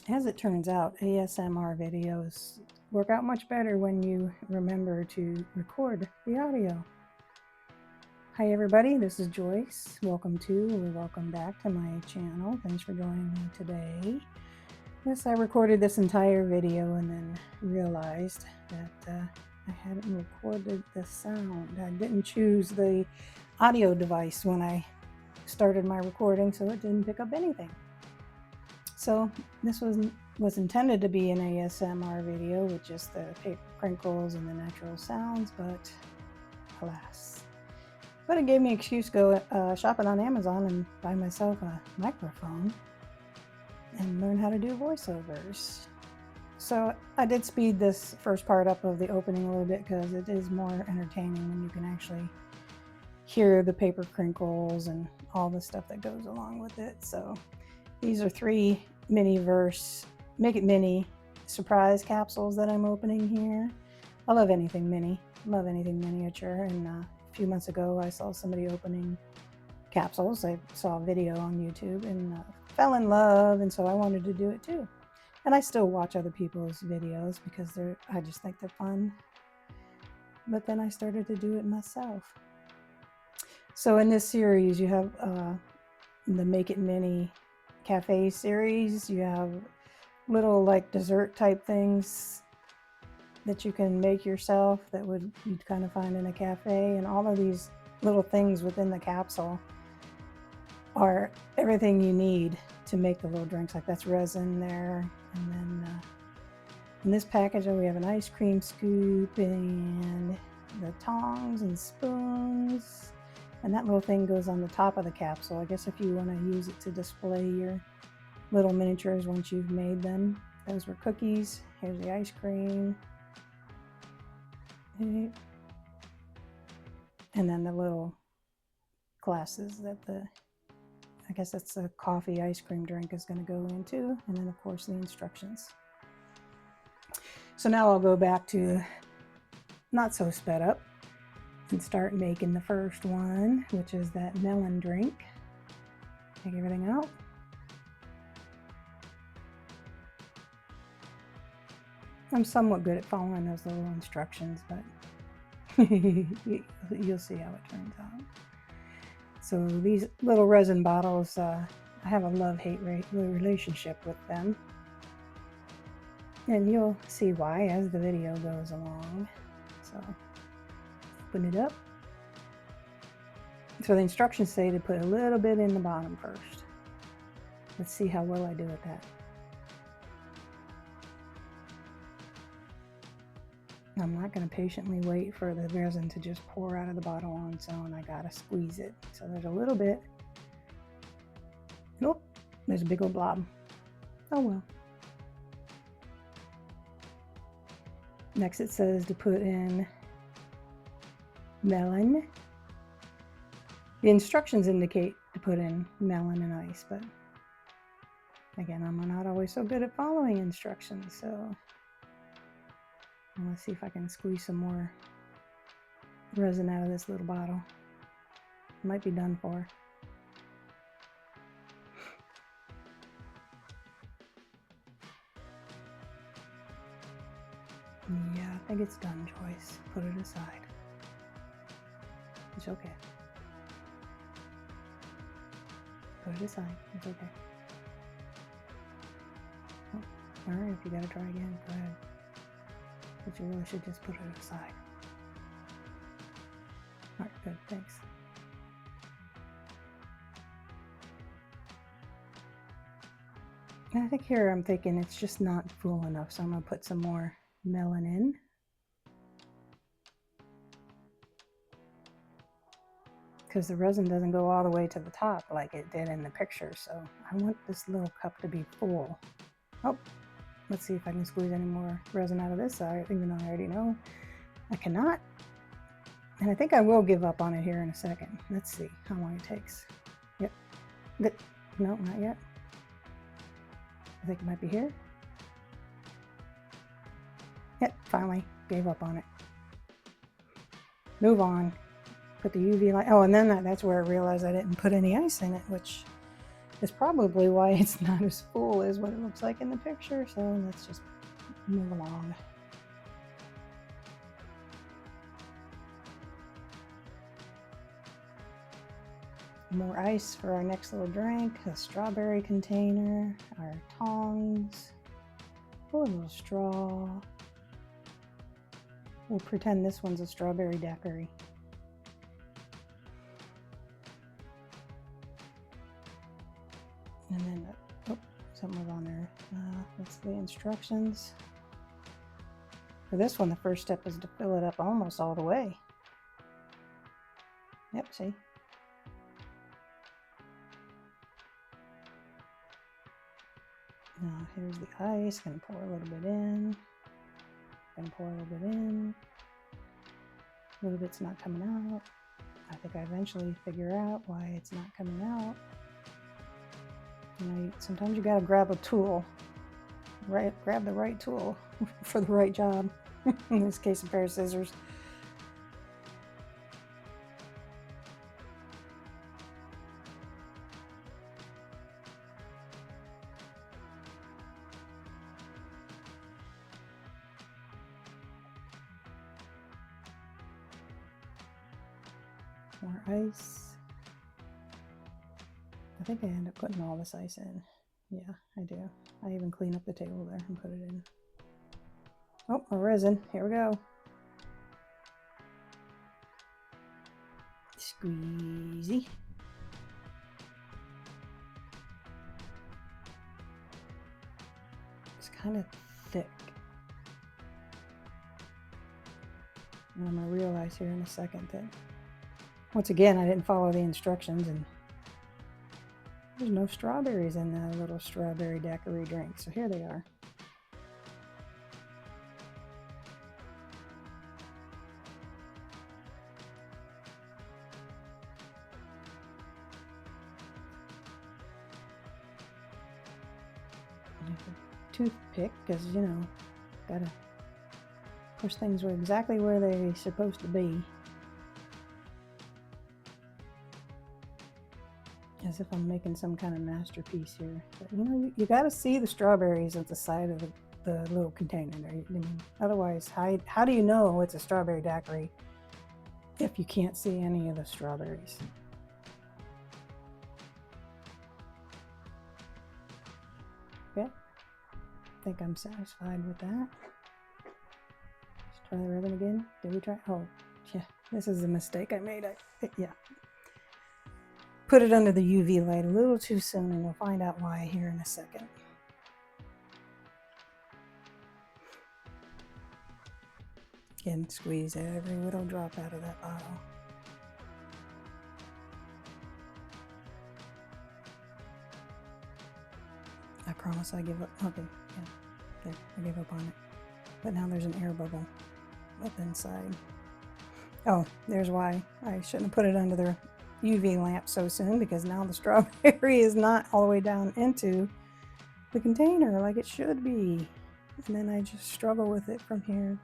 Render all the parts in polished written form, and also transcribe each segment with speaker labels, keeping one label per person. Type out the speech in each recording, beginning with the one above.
Speaker 1: As it turns out, ASMR videos work out much better when you remember to record the audio. Hi everybody, this is Joyce. Welcome to or welcome back to my channel. Thanks for joining me today. Yes, I recorded this entire video and then realized that I hadn't recorded the sound. I didn't choose the audio device when I started my recording, so it didn't pick up anything. So this was intended to be an ASMR video with just the paper crinkles and the natural sounds, but alas. But it gave me an excuse to go shopping on Amazon and buy myself a microphone and learn how to do voiceovers. So I did speed this first part up of the opening a little bit because it is more entertaining when you can actually hear the paper crinkles and all the stuff that goes along with it. So these are 3 MiniVerse Make It Mini surprise capsules that I'm opening here. I love anything mini, love anything miniature, and a few months ago I saw somebody opening capsules. I saw a video on YouTube and fell in love, and so I wanted to do it too. And I still watch other people's videos because I just think they're fun. But then I started to do it myself. So in this series you have the Make It Mini Café series. You have little like dessert type things that you can make yourself that you'd kind of find in a cafe, and all of these little things within the capsule are everything you need to make the little drinks. Like that's resin there, and then in this package we have an ice cream scoop and the tongs and spoons. And that little thing goes on the top of the capsule. I guess if you want to use it to display your little miniatures once you've made them. Those were cookies. Here's the ice cream. And then the little glasses that I guess that's the coffee ice cream drink is going to go into. And then of course the instructions. So now I'll go back to not so sped up and start making the first one, which is that melon drink. Take everything out. I'm somewhat good at following those little instructions, but you'll see how it turns out. So these little resin bottles, I have a love-hate relationship with them. And you'll see why as the video goes along. So open it up. So the instructions say to put a little bit in the bottom first. Let's see how well I do at that. I'm not going to patiently wait for the resin to just pour out of the bottle on its own. I gotta squeeze it. So there's a little bit. Nope, there's a big old blob. Oh well. Next it says to put in melon. The instructions indicate to put in melon and ice, but again, I'm not always so good at following instructions, so let's see if I can squeeze some more resin out of this little bottle. It might be done for. Yeah, I think it's done, Joyce. Put it aside. It's okay. Put it aside. It's okay. Oh, alright, if you gotta try again, go ahead. But you really should just put it aside. Alright, good, thanks. And I think here I'm thinking it's just not full enough, so I'm going to put some more melon in. Because the resin doesn't go all the way to the top like it did in the picture, so I want this little cup to be full. Oh, let's see if I can squeeze any more resin out of this side, even though I already know I cannot. And I think I will give up on it here in a second. Let's see how long it takes. Yep. No, not yet. I think it might be here. Yep, finally gave up on it. Move on. Put the UV light. Oh, and then that's where I realized I didn't put any ice in it, which is probably why it's not as full as what it looks like in the picture. So let's just move along. More ice for our next little drink, a strawberry container, our tongs, oh, a little straw. We'll pretend this one's a strawberry daiquiri. And then, oh, something was on there. That's the instructions. For this one, the first step is to fill it up almost all the way. Yep, see? Now here's the ice, gonna pour a little bit in. Gonna pour a little bit in. A little bit's not coming out. I think I eventually figure out why it's not coming out. You know, sometimes you gotta grab a tool. Right, grab the right tool for the right job. In this case, a pair of scissors. More ice. I think I end up putting all this ice in. Yeah, I do. I even clean up the table there and put it in. Oh, my resin. Here we go. Squeezy. It's kind of thick. And I'm going to realize here in a second that, once again, I didn't follow the instructions and there's no strawberries in that little strawberry daiquiri drink. So here they are. Toothpick, because you know, gotta push things exactly where they're supposed to be, as if I'm making some kind of masterpiece here. But you know, you gotta see the strawberries at the side of the little container there. I mean, otherwise, how do you know it's a strawberry daiquiri if you can't see any of the strawberries? Okay. I think I'm satisfied with that. Let's try the ribbon again. Did we try? Oh, yeah. This is a mistake I made. Yeah. Put it under the UV light a little too soon, and we'll find out why here in a second. Again, squeeze every little drop out of that bottle. I promise I give up. Okay, yeah, there, I gave up on it. But now there's an air bubble up inside. Oh, there's why I shouldn't have put it under the UV lamp so soon, because now the strawberry is not all the way down into the container like it should be. And then I just struggle with it from here.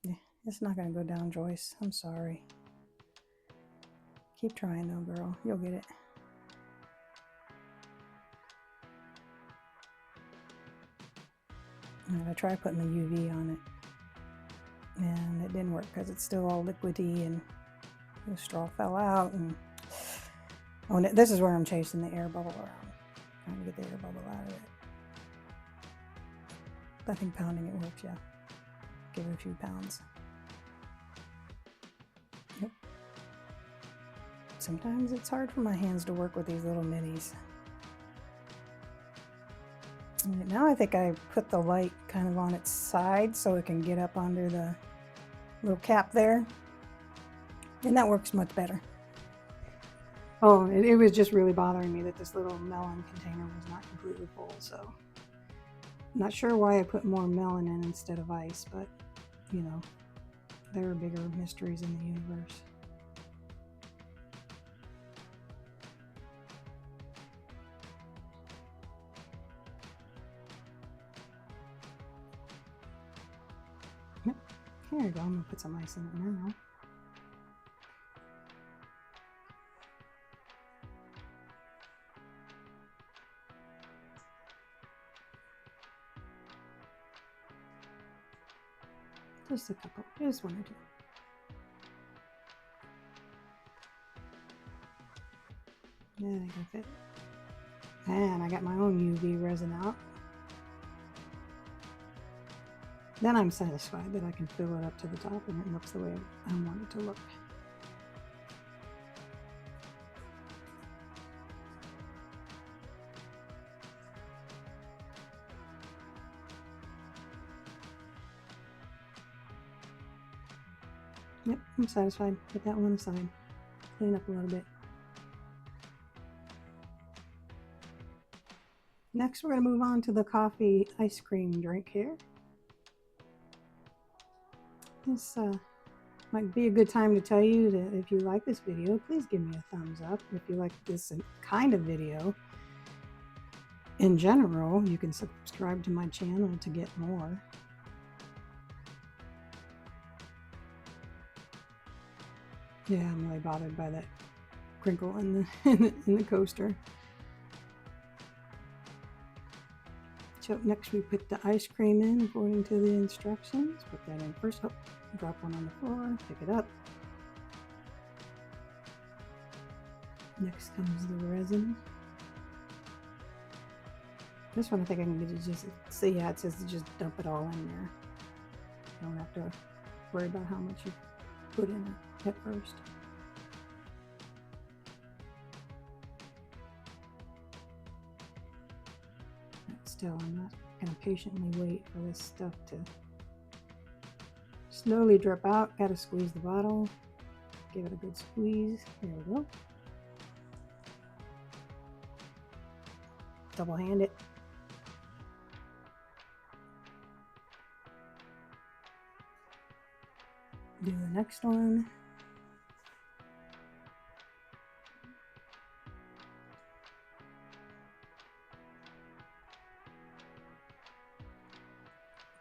Speaker 1: Yeah, it's not going to go down, Joyce. I'm sorry. Keep trying though, girl. You'll get it. And I tried putting the UV on it, and it didn't work because it's still all liquidy, and the straw fell out. And oh, and this is where I'm chasing the air bubble around, trying to get the air bubble out of it. I think pounding it works, yeah. Give it a few pounds. Yep. Sometimes it's hard for my hands to work with these little minis. Right, now I think I put the light kind of on its side so it can get up under the little cap there. And that works much better. Oh, it was just really bothering me that this little melon container was not completely full, so I'm not sure why I put more melon in instead of ice, but you know, there are bigger mysteries in the universe. Yep. Here we go. I'm gonna put some ice in it now. Just a couple, just one or two. Yeah, I can fit. And I got my own UV resin out. Then I'm satisfied that I can fill it up to the top and it looks the way I want it to look. Yep, I'm satisfied. Put that one aside. Clean up a little bit. Next, we're going to move on to the coffee ice cream drink here. This might be a good time to tell you that if you like this video, please give me a thumbs up. If you like this kind of video in general, you can subscribe to my channel to get more. Yeah, I'm really bothered by that crinkle in the coaster. So next we put the ice cream in according to the instructions. Put that in first. Oh, drop one on the floor, pick it up. Next comes the resin. This one I think I can just see, yeah, it says to just dump it all in there. You don't have to worry about how much you put in it at first. Still, I'm not going to patiently wait for this stuff to slowly drip out. Got to squeeze the bottle. Give it a good squeeze. There we go. Double hand it. Do the next one.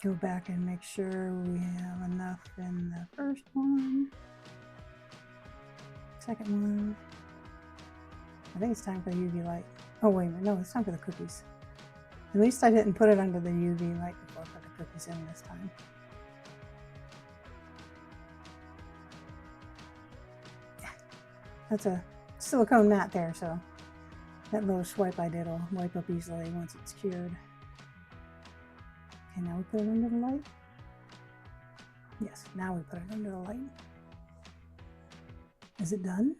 Speaker 1: Go back and make sure we have enough in the first one. Second one. I think it's time for the UV light. Oh, wait a minute. No, it's time for the cookies. At least I didn't put it under the UV light before I put the cookies in this time. Yeah. That's a silicone mat there, so that little swipe I did will wipe up easily once it's cured. Okay, now we put it under the light. Yes, now we put it under the light. Is it done?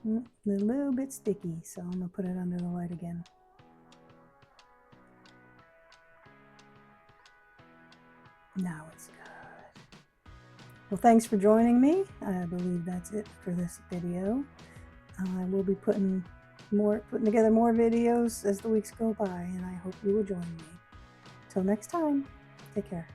Speaker 1: A little bit sticky, so I'm gonna put it under the light again. Now it's good. Well, thanks for joining me. I believe that's it for this video. I will be putting together more videos as the weeks go by, and I hope you will join me. Till next time, take care.